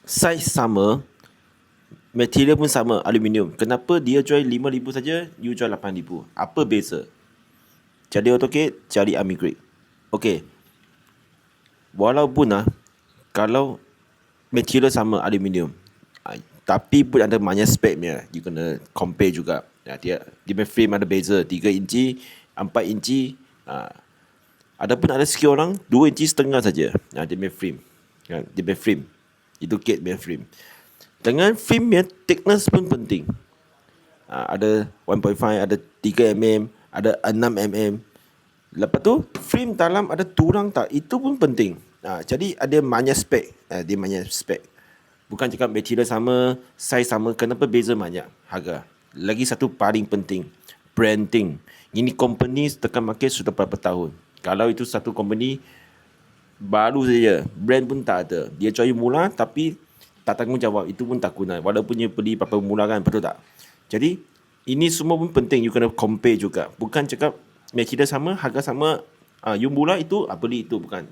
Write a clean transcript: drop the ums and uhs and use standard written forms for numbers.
Saiz sama, material pun sama, aluminium. Kenapa dia jual 5,000 saja, you jual 8,000? Apa beza? Cari AutoCAD, cari Army Grade. Okey, walaupun kalau material sama, aluminium, tapi pun ada banyak spek punya, you kena compare juga. Dia punya frame ada beza, 3 inci, 4 inci. Ada pun ada sikit orang 2 inci setengah saja. Dia punya frame. Dia punya frame. Itu CAD punya frame. Dengan frame punya thickness pun penting. Ada 1.5, ada 3 mm, ada 6 mm. Lepas tu frame dalam ada turang tak, itu pun penting. Jadi ada banyak spek. Dia banyak spek. Bukan cakap material sama, saiz sama, kenapa beza banyak harga. Lagi satu paling penting, branding. Ini company tekan market sudah berapa tahun. Kalau itu satu company baru saja, brand pun tak ada, dia jual murah tapi tak tanggungjawab, itu pun tak guna. Walaupun dia beli berapa murah kan, betul tak? Jadi ini semua pun penting, you kena compare juga. Bukan cakap material sama, harga sama, you murah itu, beli itu, bukan.